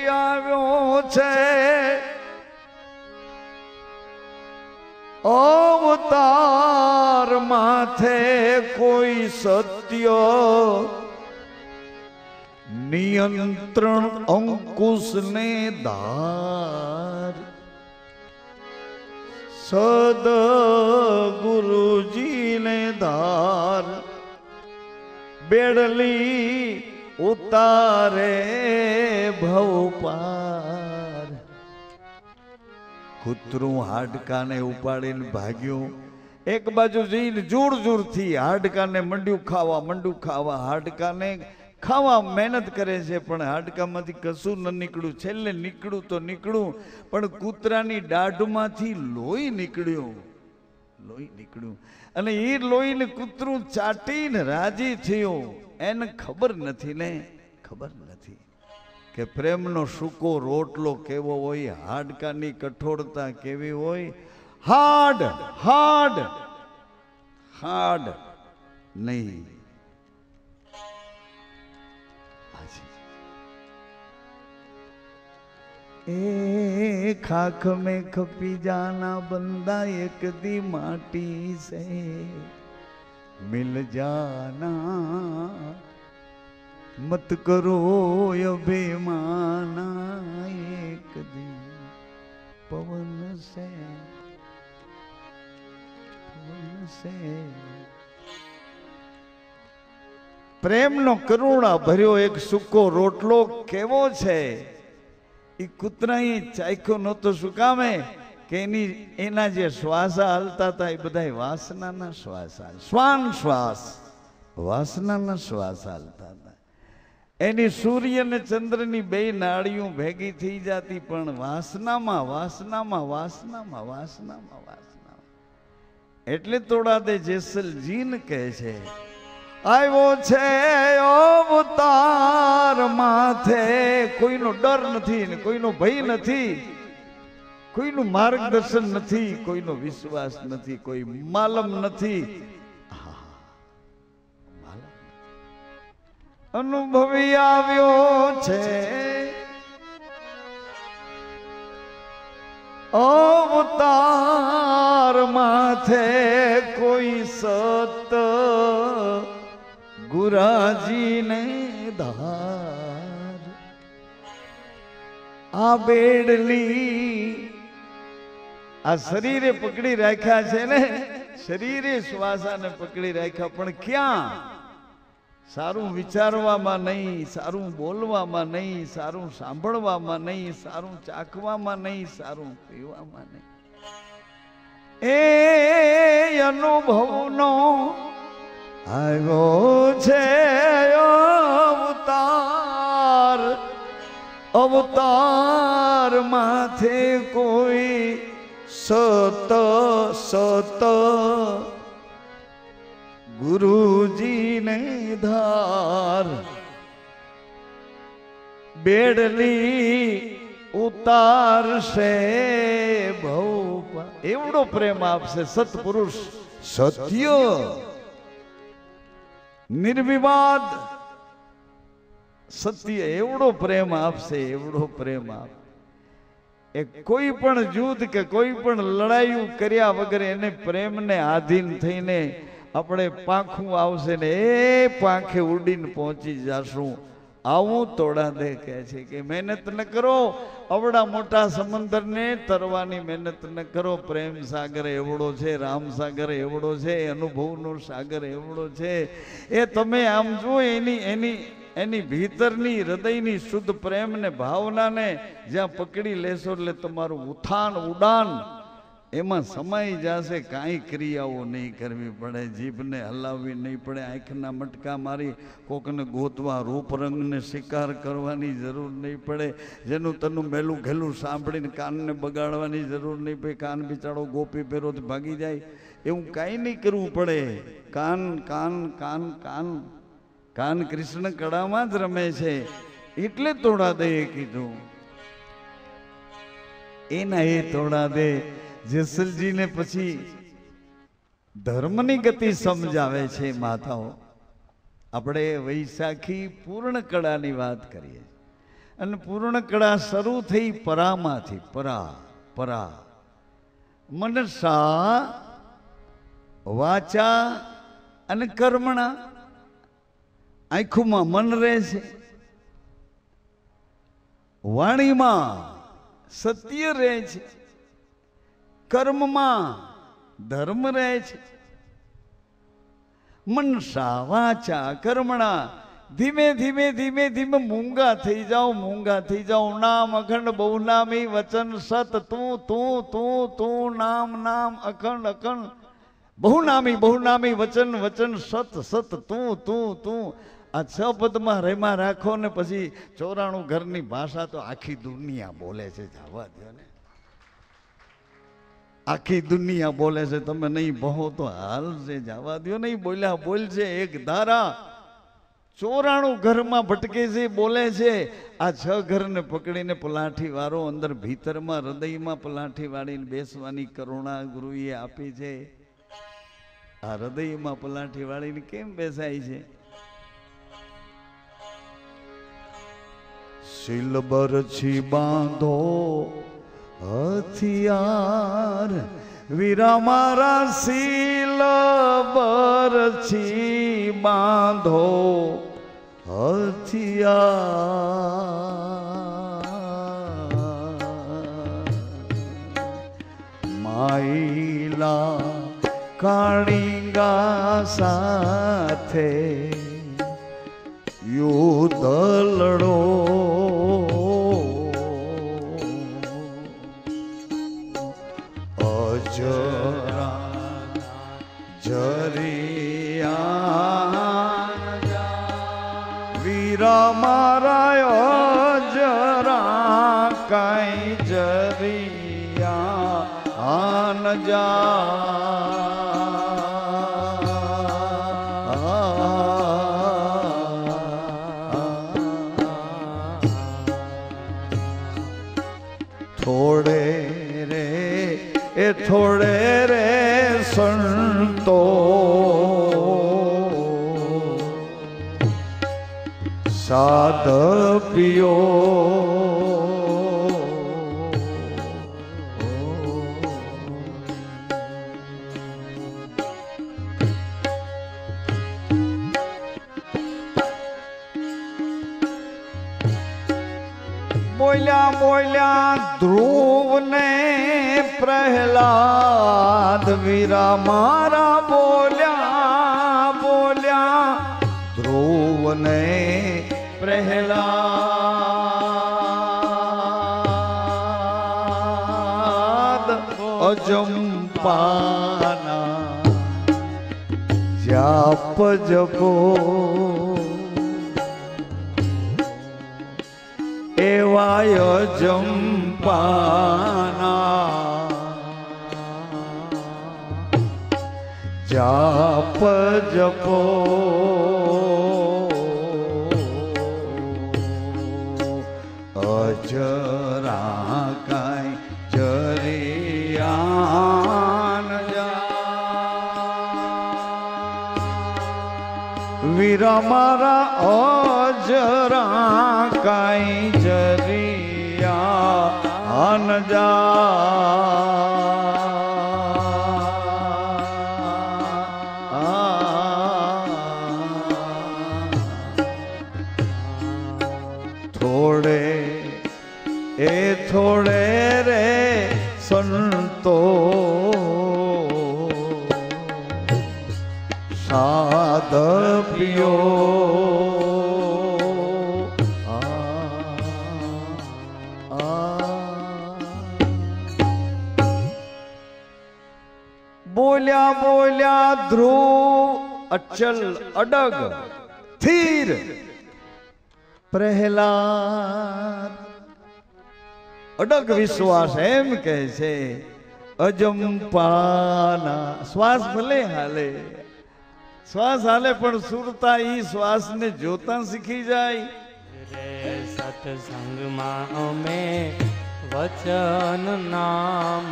ભવી આવ્યો છે અવતાર માથે કોઈ સત્ય નિયંત્રણ અંકુશ ને ધાર સદ ગુરુજી ને ધાર બેડલી ઉતારે ભવપાર કૂતરું હાડકાને ઉપાડીને ભાગ્યું એક બાજુ જઈને જોર જોરથી હાડકાને મંડ્યું ખાવા હાડકાને ખાવા મહેનત કરે છે પણ હાડકામાંથી કશું ન નીકળ્યું છેલ્લે નીકળ્યું તો નીકળ્યું પણ કૂતરાની દાઢમાંથી લોહી નીકળ્યું અને એ લોહીને કૂતરું ચાટીને રાજી થયું એને ખબર નથી કે પ્રેમનો સૂકો રોટલો કેવો હોય હાડકાની કઠોરતા કેવી હોય હાડ નહીં ए खाक में खपी जाना बंदा एक दी माटी से मिल जाना मत करो अभिमाना एक दी पवन से प्रेम नो करुणा भर्यो एक सूको रोटलो केवो छे એ કૂતરાએ ચાખ્યો નહોતો શું કામે કે એના જે શ્વાસા હાલતા હતા એ બધા વાસનાના શ્વાસ વાસનાના શ્વાસ હાલતા હતા એની સૂર્ય ને ચંદ્રની બે નાળીઓ ભેગી થઈ જતી પણ વાસનામાં એટલે તોડા દે જેસલજીન કહે છે આવ્યો છે અવતાર માથે કોઈનો ડર નથી ને કોઈનો ભય નથી કોઈનું માર્ગદર્શન નથી કોઈનો વિશ્વાસ નથી કોઈ માલમ નથી અનુભવી આવ્યો છે અવતાર માથે કોઈ સત ગુરાજી ને ધાર આ બેડલી આ શરીરે પકડી રાખ્યા છે ને શરીરે શ્વાસાને પકડી રાખ્યા પણ ક્યાં સારું વિચારવામાં નહીં સારું બોલવામાં નહીં સારું સાંભળવામાં નહીં સારું ચાખવામાં નહીં સારું પીવામાં નહીં એ અનુભવનો આવ્યો છે અવતાર માથે કોઈ સત ગુરુજી ને ધાર બેડલી ઉતારશે ભવ એવડો પ્રેમ આપશે સત્પુરુષ સત્ય નિર્વિવાદ સત્ય એવડો પ્રેમ આપશે એવડો પ્રેમ આપ એ કોઈ પણ યુદ્ધ કે કોઈ પણ લડાઈ કર્યા વગર એને પ્રેમને આધીન થઈને આપણે પાંખું આવશે ને એ પાંખે ઉડીને પહોંચી જશું આવું તોડા દે કહે છે કે મહેનત ન કરો અવડા મોટા સમંદરને તરવાની મહેનત ન કરો પ્રેમ સાગર એવડો છે રામ સાગર એવડો છે અનુભવનો સાગર એવડો છે એ તમે આમ જો એની ભીતરની હૃદયની શુદ્ધ પ્રેમ ને ભાવનાને જ્યાં પકડી લેશો એટલે તમારું ઉત્થાન ઉડાન એમાં સમાઈ જશે કાંઈ ક્રિયાઓ નહીં કરવી પડે જીભને હલાવવી નહીં પડે આંખના મટકા મારી કોકને ગોતવા રૂપ રંગને શિકાર કરવાની જરૂર નહીં પડે જેનું તનું મેલું ઘેલું સાંભળીને કાનને બગાડવાની જરૂર નહીં પડે કાન બિચારો ગોપી પહેરોથી ભાગી જાય એવું કાંઈ નહીં કરવું પડે કાન કાન કાન કાન કાન કૃષ્ણ કળામાં જ રમે છે એટલે તોડા દે કીધું એના એ તોડા દે જેસલજી ને પછી ધર્મની ગતિ સમજાવે છે માતાઓ આપણે વૈશાખી પૂર્ણ કળાની વાત કરીએ અને પૂર્ણ કળા શરૂ થઈ પરામાંથી. પરા પરા મનસા વાચા અને કર્મણા. આંખોમાં મન રહે છે, વાણીમાં સત્ય રહે છે, કર્મમાં ધર્મ રહે છે. મનસા વાચા કર્મણા. ધીમે ધીમે ધીમે ધીમે મૂંગા થઈ જાઓ, મૂંગા થઈ જાઓ. નામ અખંડ બહુનામી વચન સત. તું તું તું તું નામ નામ અખંડ અખંડ બહુનામી બહુનામી વચન વચન સત સત તું તું તું. આ 6 પદમાં રેમાં રાખો ને પછી 94 ઘરની ભાષા તો આખી દુનિયા બોલે છે. જવા દો ને, આખી દુનિયા બોલે છે. તમે નહીં બહો તો હાલ છે. જવા દો. નહીં બોલ્યા બોલશે. એક ધારા 94 ઘરમાં ભટકે છે, બોલે છે. આ 6 ઘરને પકડીને પલાઠી વાળો અંદર ભીતરમાં હૃદયમાં પલાઠી વાળીને બેસવાની કરુણા ગુરુએ આપી છે. આ હૃદયમાં પલાઠી વાળીને કેમ બેસાય છે? શિલબર છી બાંધો હથિયાર, વીરા મારા શિલબર છી બાંધો હથિયાર. માઈલા કાળીંગા સાથે યુદ્ધ લડો. અજરા જરિયા વીરા મારા અજરા કાંઈ જરિયા આન જા. થોડે રે એ થોડે રે સંતો સાદ પિયો. બોલ્યા બોલ્યા ધ્રુવ ને પ્રહલાદ, વીરા મારા બોલ્યા બોલ્યા ધ્રુવ ને પ્રહલાદ. અજંપાના જાપ જપો એવાય અજંપાના જાપ જપો. અજરા કાંઈ જરિયાન વીરા મારા અજરા કાંઈ જરિયાન થોડે એ થોડે રે સંતો સાદ પિયો. બોલ્યા બોલ્યા ધ્રુવ અચલ અડગ સ્થિર પ્રહલાદ. અડગ વિશ્વાસ એમ કહે છે અજંપાના. શ્વાસ ભલે હાલે, શ્વાસ હાલે પણ સુરતા ઈ શ્વાસને જોતા શીખી જાય. સત્સંગમાં અમે વચન નામ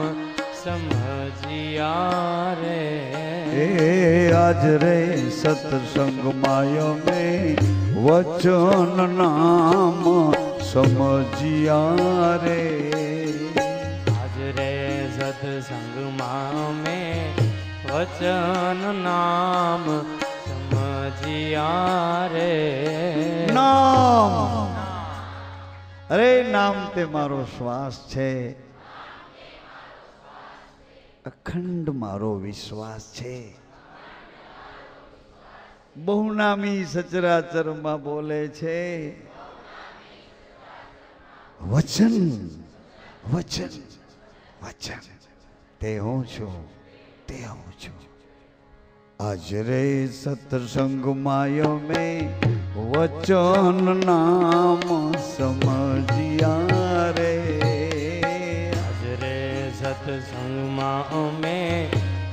સમજિયા રે. આજ રે સત્સંગમાં અમે વચન નામ સમજિયા રે આજ રે સત્સંગમાં મેં વચન નામ સમજિયા રે નામ અરે નામ તે મારો શ્વાસ છે અખંડ મારો વિશ્વાસ છે બહુનામી સચરાચરમાં બોલે છે વચન વચન વચન તે હું છું તે હું છું આજ રે સત્સંગમાં મેં વચન નામ સમજિયા રે આજ રે સત્સંગમાં અમે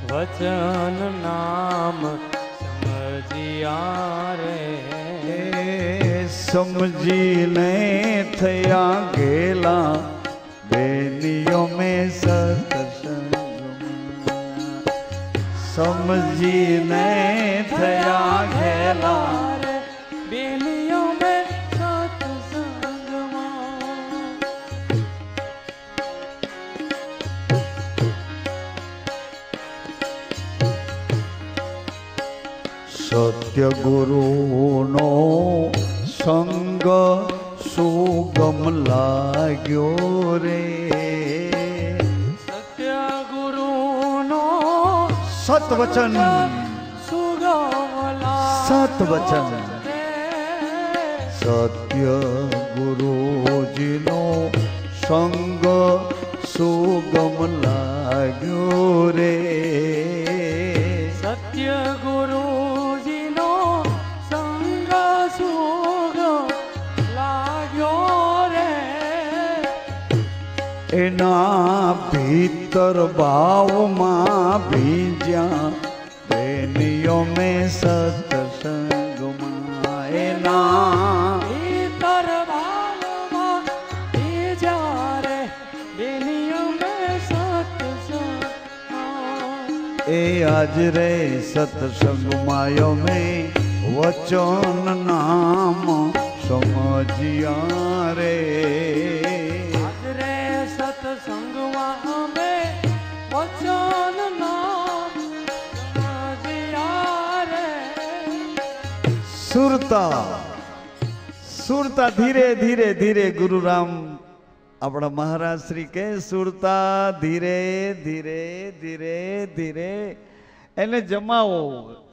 વચન નામ સમજિયા રે સમજીને થયા ગેલા બેનીઓ મેં સત્સંગમાં સમજીને થયા ગેલા બેનીઓ મેં સત્સંગમાં સત્ય ગુરુનો સંગ સુગમ લાગ્યો રે સત્ય ગુરુનો સતવચન સુગમ સતવચન સત્ય ગુરુજીનો સંગ સુગમ લાગ્યો રે સત્ય ગુરુજીનો સંગ સુગમ લાગ્યો રે એના ભીતર ભાવમાં ભીજ્યા બેનીઓ મેં સત્સંગમાં એના ભીતર ભાવમાં ભીજ્યા રે બેનીઓ મેં સત્સંગ એ આજ રે સત્સંગમાં મેં વચન નામ સમજિયા રે આજ રે સત્સંગમાં અમે વચન નામ સમજિયા રે સુરતા સુરતા ધીરે ધીરે ધીરે ગુરુરામ આપણા મહારાજ શ્રી કે સુરતા ધીરે ધીરે ધીરે ધીરે એને જમાવો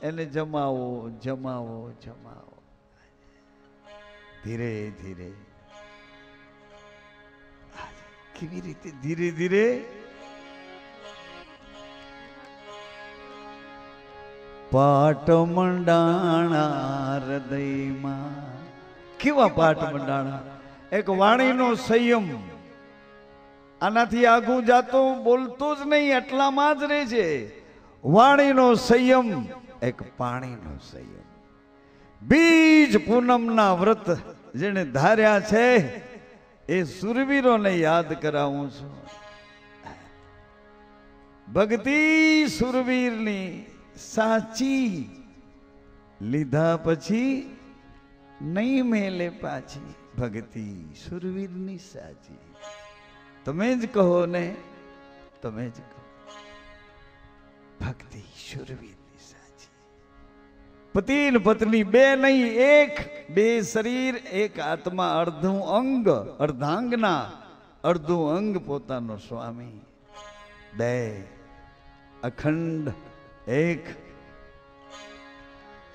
એને જમાવો જમાવો જમાવો ધીરે ધીરે કેવી રીતે ધીરે ધીરે પાટ મંડાણા હૃદયમાં કેવા પાટ મંડાણા એક વાણીનો સંયમ આનાથી આગું જાતો બોલતો જ નહીં એટલામાં જ રહે છે વાણીનો સંયમ એક પાણીનો સંયમ બીજ પૂનમના વ્રત જેને ધાર્યા છે એ સુરવીરોને યાદ કરાવું છું ભક્તિ સુરવીરની સાચી લીધા પછી નહીં મેલે પાછી ભક્તિ સુરવીરની સાચી તમે જ કહો ને તમે જ કહો ભક્તિ સુરવીરની સાચી પતિ ને પત્ની બે નહીં એક બે શરીર એક આત્મા અર્ધું અંગ અર્ધાંગના અર્ધું અંગ પોતાનો સ્વામી બે અખંડ એક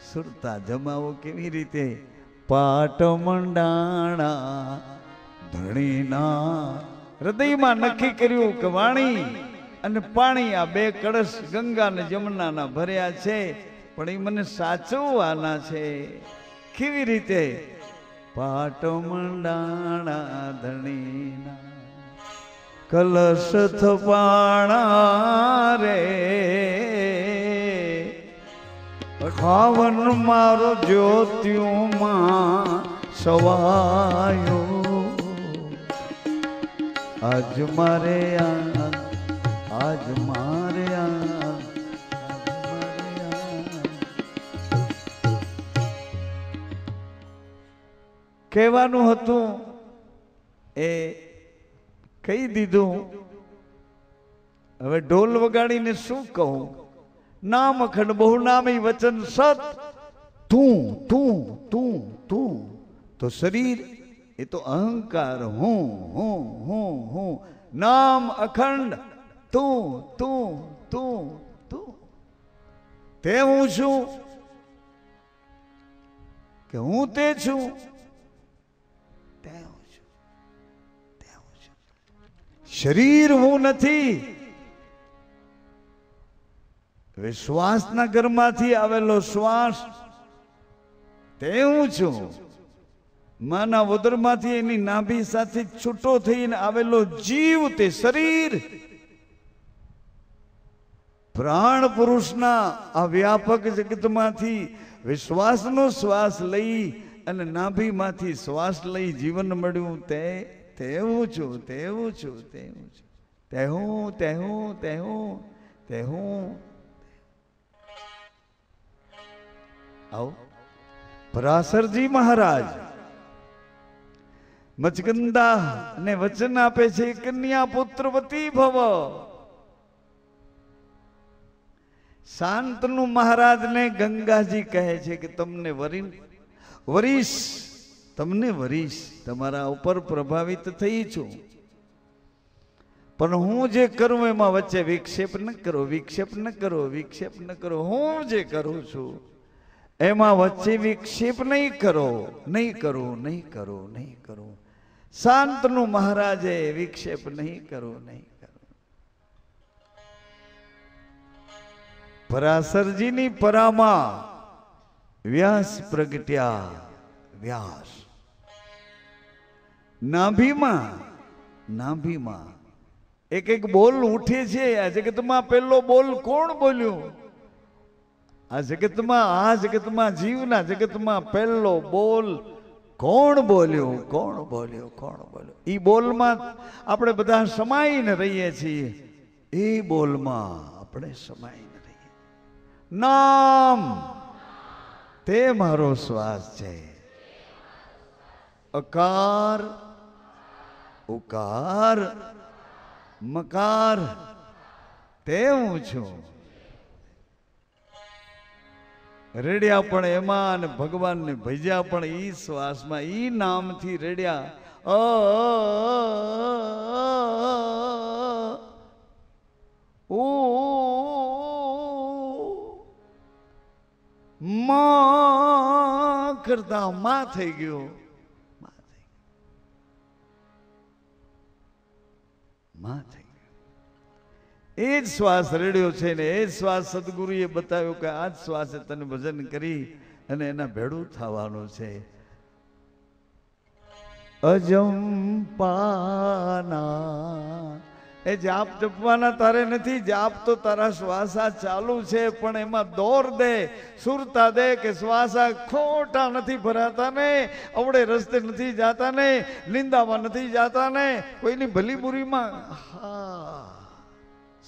સુરતા જમાવો કેવી રીતે પાટ મંડાણા ધણીના હૃદયમાં નક્કી કર્યું કે વાણી અને પાણી આ બે કળશ ગંગા અને જમુનાના ભર્યા છે પણ એ મને સાચવવાના છે કેવી રીતે પાટ મંડાણા ધણીના કલશ થપાણા રે ખાવન મારો જ્યોતિમાં સવાયો આજ મારે આજ મારે કહેવાનું હતું એ કહી દીધું. હવે ઢોલ વગાડીને શું કહું? નામ અખંડ બહુ નામી વચન સત. તું તું તું તું તો શરીર, એ તો અહંકાર. હું હું હું હું. નામ અખંડ તું તું તું તું. તે હું છું કે હું તે છું? તે હું છું, તે હું છું. શરીર હું નથી. હવે શ્વાસના ઘરમાંથી આવેલો શ્વાસ તે હું છું. માના ઉદરમાંથી એની નાભી સાથે છૂટો થઈને આવેલો જીવ તે શરીર. પ્રાણ પુરુષના આ વ્યાપક જગતમાંથી વિશ્વાસનો શ્વાસ લઈ અને નાભીમાંથી શ્વાસ લઈ જીવન મળ્યું. તે હું છું, તે હું છું, તે હું છું. તે હું, તે હું, તે હું, તે હું. આવો પરાશરજી મહારાજ મચગંદા ને વચન આપે છે, કન્યા પુત્રવતી ભવ. શાંતનુ મહારાજને ગંગાજી કહે છે કે તમને વરીશ, તમને વરીશ, તમારા ઉપર પ્રભાવિત થઈ છું, પણ હું જે કરું એમાં વચ્ચે વિક્ષેપ ન કરો, વિક્ષેપ ન કરો, વિક્ષેપ ન કરો. હું જે કરું છું એમાં વચ્ચે વિક્ષેપ નહીં કરો, નહીં કરો, નહીં કરો, નહીં કરો. શાંતનુ મહારાજે વિક્ષેપ નહીં કરો, નહીં કરો. પરાશરજીની પરામાં વ્યાસ પ્રગટ્યા. વ્યાસ નાભીમાં, નાભીમાં એક એક બોલ ઉઠે છે. આ જગતમાં પહેલો બોલ કોણ બોલ્યું? આ જગતમાં જીવના જગતમાં પહેલો બોલ કોણ બોલ્યું? કોણ બોલ્યું? કોણ બોલ્યું? ઈ બોલમાં આપણે બધા સમાઈને રહીએ છીએ. એ બોલમાં આપણે સમાઈને રહીએ. નામ તે મારો શ્વાસ છે. અકાર ઉકાર મકાર તે હું છું. રેડ્યા પણ એમાં અને ભગવાનને ભજ્યા પણ ઈ શ્વાસમાં, ઈ નામથી રેડ્યા. માં કરતા માં થઈ ગયો. માં થઈ ગયો. એ જ શ્વાસ રેડ્યો છે ને એ જ શ્વાસ સદગુરુએ બતાવ્યો કે આ જ શ્વાસે તને ભજન કરી અને એના ભેડું થવાનું છે. અજંપાના એ જાપ જપવાના તારે નથી. જાપ તો તારા શ્વાસા ચાલુ છે, પણ એમાં દોર દે, સુરતા દે કે શ્વાસા ખોટા નથી ભરાતા ને, અવડે રસ્તે નથી જાતા ને, નિંદામાં નથી જાતા ને, કોઈની ભલી બુરીમાં. હા,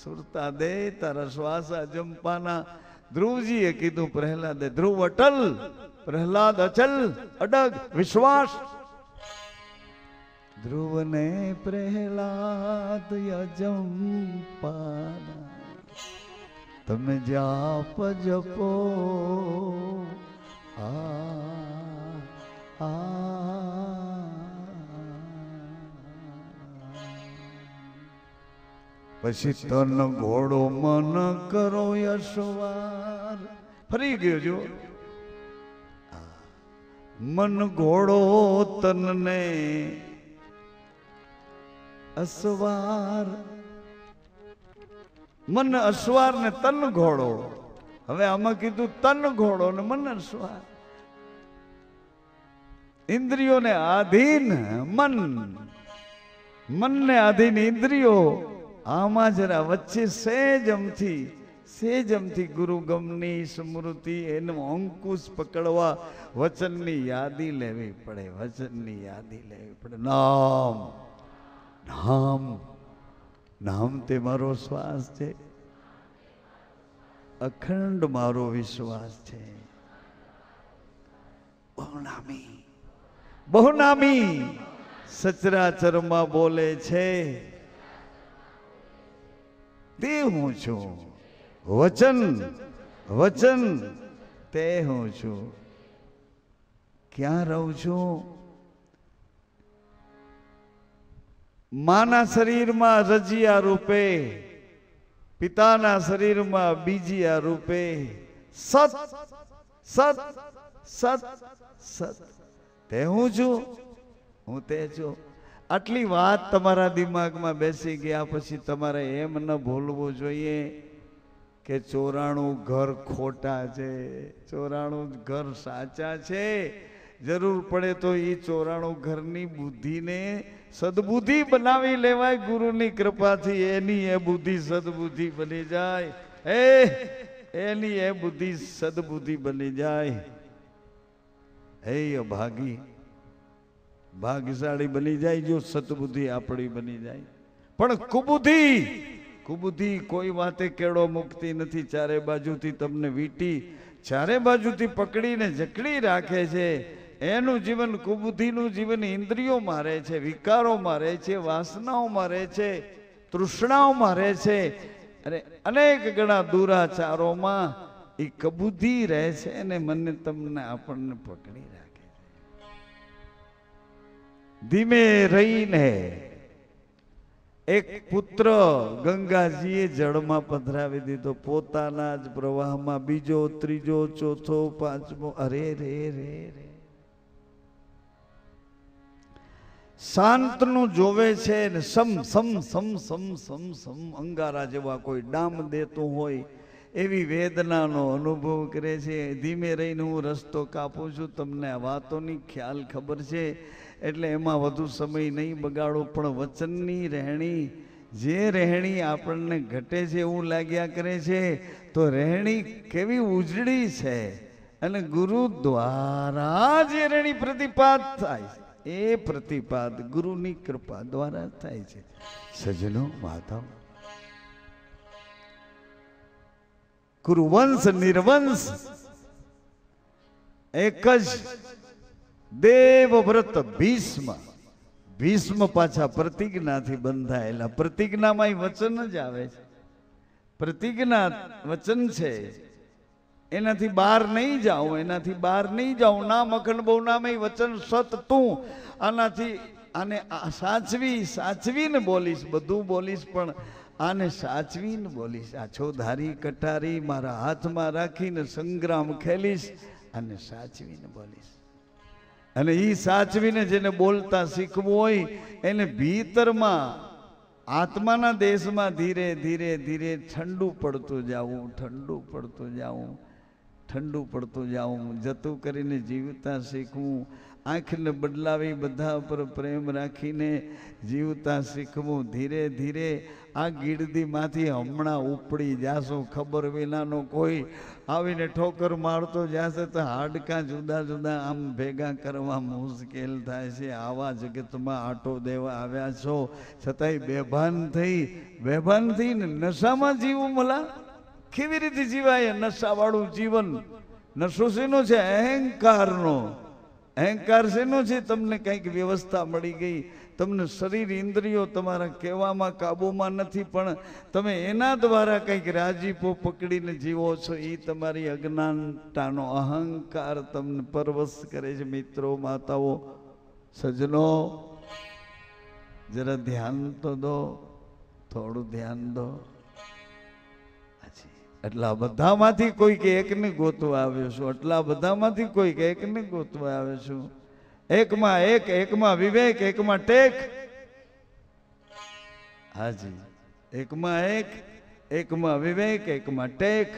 સુરતા દે તારા શ્વાસા જંપાના. ધ્રુવજીએ કીધું પ્રહલાદે, ધ્રુવ અટલ, પ્રહલાદ અચલ, અડગ વિશ્વાસ. ધ્રુવને પ્રહલાદ અજંપાના તમે જાપ જપો. પછી તન ઘોડો મન કરો યશવાર. ફરી ગયો જો. મન ઘોડો તનને અસવાર. મન અસવાર ને તન ઘોડો. હવે આમાં કીધું તન ઘોડો ને મન અસવાર. ઇન્દ્રિયોને આધીન મન, મનને આધીન ઇન્દ્રિયો. આમાં જરા વચ્ચે સેજમથી ગુરુગમની સ્મૃતિ એનું અંકુશ પકડવા વચનની યાદી લેવી પડે. વચનની યાદી લેવી પડે. નામ, નામ, નામ તે મારો શ્વાસ છે. અખંડ મારો વિશ્વાસ છે. બહુનામી, બહુનામી સચરાચરમાં બોલે છે તે હું છું. વચન વચન તે હું છું. ક્યાં રહું છું? માના શરીરમાં રજિયા રૂપે, પિતાના શરીરમાં બીજિયા રૂપે. સત સત સત સત તે હું છું, હું તે છું. આટલી વાત તમારા દિમાગમાં બેસી ગયા પછી તમારે એમ ન ભૂલવું જોઈએ કે 94 ઘર ખોટા છે, 94 ઘર સાચા છે. જરૂર પડે તો એ 94 ઘરની બુદ્ધિને સદબુદ્ધિ બનાવી લેવાય ગુરુની કૃપાથી. એની એ બુદ્ધિ સદબુદ્ધિ બની જાય. એની એ બુદ્ધિ સદબુદ્ધિ બની જાય. હે અભાગી ભાગ્યશાળી બની જાય જો સદબુદ્ધિ આપણી બની જાય. પણ કુબુદ્ધિ કોઈ વાતે કેળો મુકતી નથી. ચારે બાજુથી તમને વીંટી ચારે બાજુથી પકડીને જકડી રાખે છે. એનું જીવન, કુબુદ્ધિનું જીવન ઇન્દ્રિયો મારે છે, વિકારો મારે છે, વાસનાઓ મારે છે, તૃષ્ણાઓ મારે છે. અને અનેક ગણા દુરાચારોમાં એ કબુદ્ધિ રહે છે અને મને તમને આપણને પકડી રાખે છે. ધીમે રહીને એક પુત્ર ગંગાજીએ જળમાં પધરાવી દીધો, પોતાના જ પ્રવાહમાં. બીજો, ત્રીજો, ચોથો, પાંચમો. અરે રે રે રે. શાંતનું જોવે છે ને સમ સમ સમ સમ સમ સમ અંગારા જેવા કોઈ ડામ દેતું હોય એવી વેદનાનો અનુભવ કરે છે. ધીમે રહીને હું રસ્તો કાપું છું. તમને આ વાતોની ખ્યાલ ખબર છે એટલે એમાં વધુ સમય નહીં બગાડો. પણ વચનની રહેણી, જે રહેણી આપણને ઘટે છે એવું લાગ્યા કરે છે તો રહેણી કેવી ઉજળી છે. અને ગુરુ દ્વારા જે રહેણી પ્રતિપાદ થાય છે એ પ્રતિપાદ ગુરુની કૃપા દ્વારા થાય છે. સજનો માધવ, કુરુવંશ નિર્વંશ એક જ દેવવ્રત ભીષ્મ. ભીષ્મ પાછા પ્રતિજ્ઞાથી બંધાયેલા. પ્રતિજ્ઞામાં વચન જ આવે છે. પ્રતિજ્ઞા વચન છે, એનાથી બહાર નહીં જાઉં, એનાથી બહાર નહીં જાઉં. નામ અખંડ બહુ નામ વચન સત તું. આનાથી આને સાચવીને બોલીશ, બધું બોલીશ પણ આને સાચવીને બોલીશ. આછો ધારી કટારી મારા હાથમાં રાખીને સંગ્રામ ખેલીશ, આને સાચવીને બોલીશ. અને એ સાચવીને જેને બોલતા શીખવું હોય એને ભીતરમાં આત્માના દેશમાં ધીરે ધીરે ધીરે ઠંડુ પડતું જાવું, ઠંડુ પડતું જાવું, ઠંડુ પડતું જાવું, જતું કરીને જીવતા શીખવું. આંખને બદલાવી બધા પર પ્રેમ રાખીને જીવતા શીખવું. ધીરે ધીરે આ ગીરદીમાંથી હમણાં ઉપડી જાશું. ખબર વિનાનો કોઈ આવીને ઠોકર મારતો જશે તો હાડકાં જુદા જુદા આમ ભેગા કરવા મુશ્કેલ થાય છે. આવા જગતમાં આટો દેવા આવ્યા છો છતાંય બેભાન થઈને નશામાં જીવું. મલા કેવી રીતે જીવાય નશાવાળું જીવન? નશો શેનો છે? અહંકારનો. અહંકાર શેનો છે? તમને કંઈક વ્યવસ્થા મળી ગઈ, તમને શરીર ઇન્દ્રિયો તમારા કહેવામાં કાબુમાં નથી પણ તમે એના દ્વારા કંઈક રાજીપો પકડીને જીવો છો. એ તમારી અજ્ઞાનતાનો અહંકાર તમને પરવશ કરે છે. મિત્રો, માતાઓ, સજનો, જરા ધ્યાન તો દો, થોડું ધ્યાન દો. એટલા બધામાંથી કોઈક એકને ગોતવા આવ્યો છું. એટલા બધામાંથી કોઈક એકને ગોતવા આવ્યો છું. એકમાં એક, એકમાં વિવેક, એકમાં ટેક. હાજી, એકમાં એક, એકમાં વિવેક, એકમાં ટેક.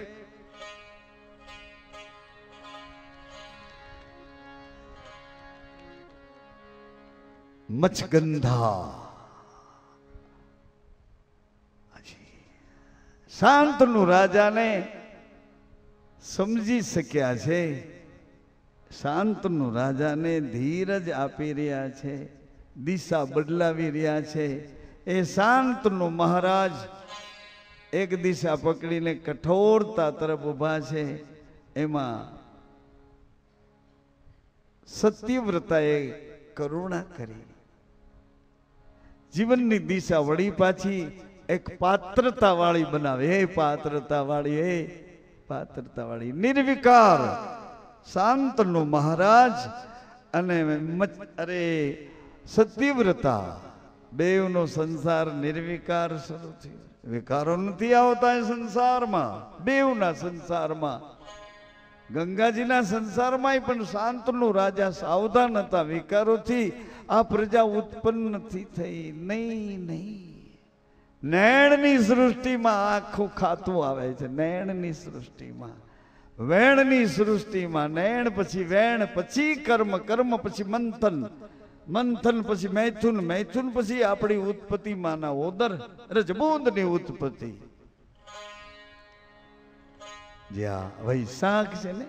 મચગંધા શાંતનું રાજાને સમજી શક્યા છે. શાંતનું રાજાને ધીરજ આપી રહ્યા છે, દિશા બદલાવી રહ્યા છે. એ શાંતનો મહારાજ એક દિશા પકડીને કઠોરતા તરફ ઊભા છે. એમાં સત્યવ્રતાએ કરુણા કરી. જીવનની દિશા વળી પાછી એક પાત્રતા વાળી બનાવે. હે પાત્રતા વાળી, હે પાત્રતા વાળી, નિર્વિકાર શાંતનો મહારાજ અને અરે સતીવ્રતા બેવનો સંસાર નિર્વિકાર શરૂ થયો. વિકારો નથી આવતા એ સંસારમાં, બેવના સંસારમાં. ગંગાજીના સંસારમાં પણ શાંતનો રાજા સાવધાન હતા. વિકારોથી આ પ્રજા ઉત્પન્ન નથી થઈ. નહીં નહીં, નૈણની સૃષ્ટિમાં આખું ખાતું આવે છે. નૈણની સૃષ્ટિમાં, વેણની સૃષ્ટિમાં નૈણ પછી વેણ પછી કર્મ, કર્મ પછી મંથન, મંથન પછી મૈથુન, મૈથુન પછી આપણી ઉત્પત્તિ માના ઓદર રજબૂંદની ઉત્પત્તિ. જ્યાં વૈશાખ છે ને,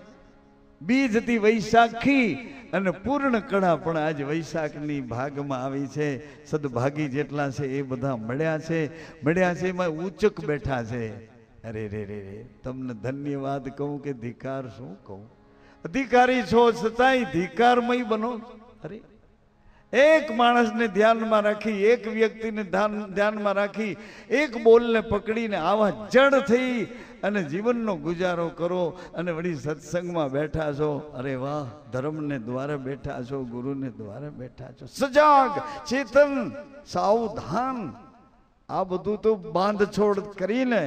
બીજ હતી વૈશાખી અને પૂર્ણ કળા પણ આજ વૈશાખની ભાગમાં આવી છે. સદભાગી જેટલા છે એ બધા મળ્યા છે. મળ્યા છે એમાં ઉચક બેઠા છે. અરે રે રે રે, તમને ધન્યવાદ કહું કે ધિકાર શું કહું. અધિકારી છો છતાંય ધિકારમય બનો. અરે એક માણસને ધ્યાનમાં રાખી, એક વ્યક્તિને ધ્યાનમાં રાખી, એક બોલને પકડીને આવા જડ થઈ અને જીવનનો ગુજારો કરો અને વળી સત્સંગમાં બેઠા છો. અરે વાહ, ધર્મને દ્વારે બેઠા છો, ગુરુને દ્વારે બેઠા છો. સજાગ, ચેતન, સાવધાન. આ બધું તો બાંધછોડ કરીને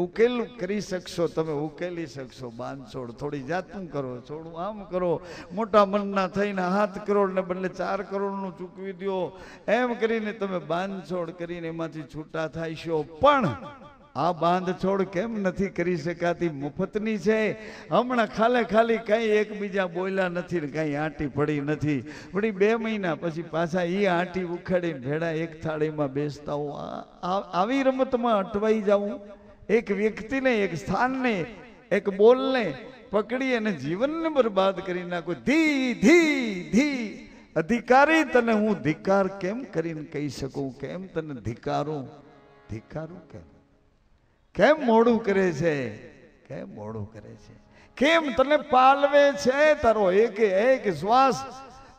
ઉકેલ કરી શકશો તમે, ઉકેલી શકશો. બાંધછોડ થોડી જાતું કરો, થોડું આમ કરો. મોટા મનના થઈને 7 કરોડ ને બદલે 4 કરોડનું ચૂકવી દો. એમ કરીને તમે બાંધછોડ કરીને એમાંથી છૂટા થાયશો. પણ આ બાંધછોડ કેમ નથી કરી શકાતી? મફતની છે. હમણાં ખાલી કઈ એકબીજા બોલ્યા નથી ને કઈ આંટી પડી નથી. વળી 2 મહિના પછી પાછા એ આંટી ઉખાડીને ભેડા એક થાળીમાં બેસતા હો. આવી રમતમાં અટવાઈ જવું. એક વ્યક્તિને, એક સ્થાનને, એક બોલને પકડી અને જીવનને બરબાદ કરી નાખો. The the the. અધિકારી તને હું ધિકાર કેમ કરીને કહી શકું? કેમ તને ધિકારું? ધિકારું કેમ? કેમ મોડું કરે છે? કેમ મોડું કરે છે? કેમ તને પાલવે છે? તારો એક શ્વાસ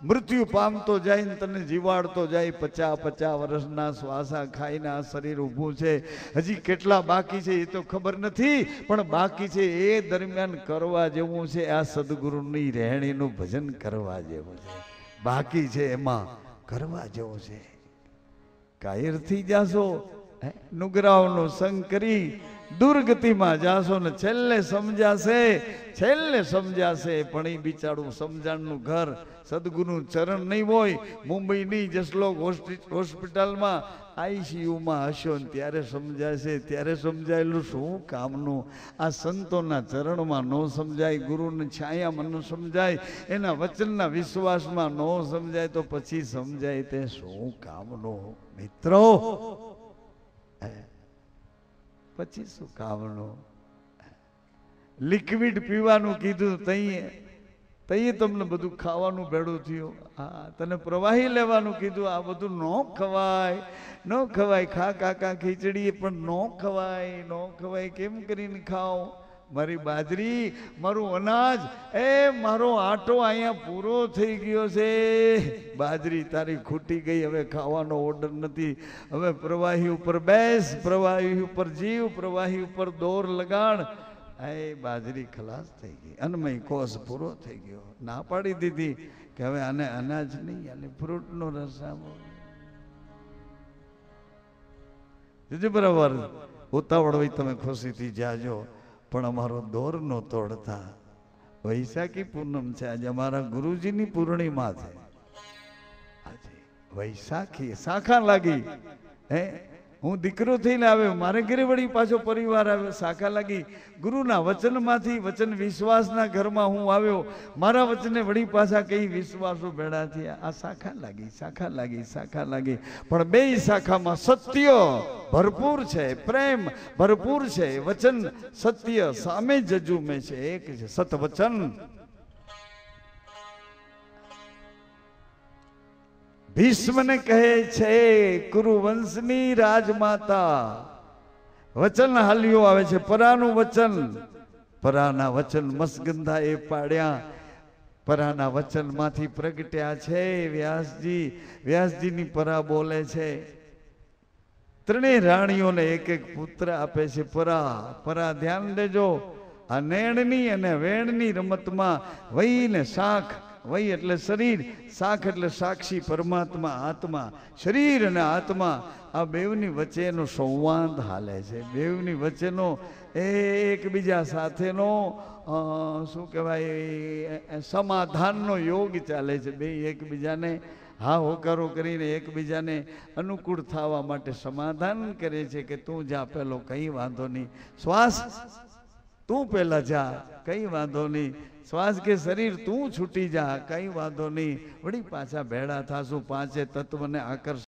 મૃત્યુ પામતો જાય ને તને જીવાડતો જાય. 50 વર્ષના શ્વાસા ખાઈને આ શરીર ઊભું છે. હજી કેટલા બાકી છે એ તો ખબર નથી, પણ બાકી છે એ દરમિયાન કરવા જેવું છે. આ સદગુરુની રહેણીનું ભજન કરવા જેવું છે. બાકી છે એમાં કરવા જેવું છે. કાયર થઈ જાશો, નુગરાઓનો સંગ કરી દુર્ગતિમાં જાશો ને છેલ્લે સમજાશે. પણ એ બિચારું સમજાણનું ઘર, સદગુરુનું ચરણ નહીં હોય. મુંબઈની જસલોક હોસ્પિટલમાં ICUમાં હશો ને ત્યારે સમજાશે. ત્યારે સમજાયેલું શું કામનું? આ સંતોના ચરણમાં ન સમજાય, ગુરુની છાયામાં ન સમજાય, એના વચનના વિશ્વાસમાં ન સમજાય તો પછી સમજાય તે શું કામનું? મિત્રો, પછી શું કામનું? લિક્વિડ પીવાનું કીધું તઈએ તમને બધું ખાવાનું ભેળું થયું. હા, તને પ્રવાહી લેવાનું કીધું, આ બધું ન ખવાય, ન ખવાય. ખા કાકા ખીચડી, પણ ન ખવાય. કેમ કરીને ખાઓ? મારી બાજરી, મારું અનાજ, મારો આટો અહીંયા પૂરો થઈ ગયો છે. બાજરી તારી ખૂટી ગઈ, હવે ખાવાનો ઓર્ડર નથી. હવે પ્રવાહી ઉપર બેસ, પ્રવાહી ઉપર જીવ, પ્રવાહી ઉપર દોર લગાડ. બાજરી ખલાસ થઈ ગઈ, અન્નમય કોષ પૂરો થઈ ગયો. ના પાડી દીધી કે હવે આને અનાજ નહીં, આને ફ્રૂટનો રસ આપો. બરાબર, ઉતાવળ હોય તમે ખુશીથી જાજો, પણ અમારો દોર નો તોડતા. વૈશાખી પૂનમ છે આજે, અમારા ગુરુજીની પૂર્ણિમા છે આજે. વૈશાખી શાખા લાગી. હું દીકરો થઈને આવ્યો, મારે ઘરે વળી પાછો પરિવાર આવ્યો. શાખા લાગી ગુરુના વચનમાંથી. વચન વિશ્વાસના ઘરમાં હું આવ્યો. મારા વચને વળી પાછા કઈ વિશ્વાસો ભેળા થયા. આ શાખા લાગી. પણ 2 શાખામાં સત્ય ભરપૂર છે, પ્રેમ ભરપૂર છે. વચન સત્ય સામે જજુમે છે. એક છે સતવચન. ભીષ્મને કહે છે કુરુવંશની રાજમાતા. વચન હાલ્યો આવે છે, પરાનું વચન. પરાના વચન મસગંધા એ પાડ્યા. પરાના વચન માંથી પ્રગટ્યા છે વ્યાસજીની પરા બોલે છે. ત્રણેય રાણીઓને એક એક પુત્ર આપે છે. પરા પરા ધ્યાન દેજો, આ નેણની અને વેણની રમતમાં વઈ ને શાખ, વઈ એટલે શરીર, શાખ એટલે સાક્ષી પરમાત્મા આત્મા. શરીર અને આત્મા આ બેવની વચ્ચેનો સંવાદ હાલે છે. બેવની વચ્ચેનો એકબીજા સાથેનો શું કહેવાય સમાધાનનો યોગ ચાલે છે. બે એકબીજાને હા હોકારો કરીને એકબીજાને અનુકૂળ થવા માટે સમાધાન કરે છે કે તું જા પેલો, કઈ વાંધો નહીં. શ્વાસ તું પેલા જા, કઈ વાંધો નહીં. શ્વાસ કે શરીર તું છૂટી જા, કઈ વાંધો નહીં. વળી પાછા ભેળા થાશું, પાંચે તત્વને આકર્ષ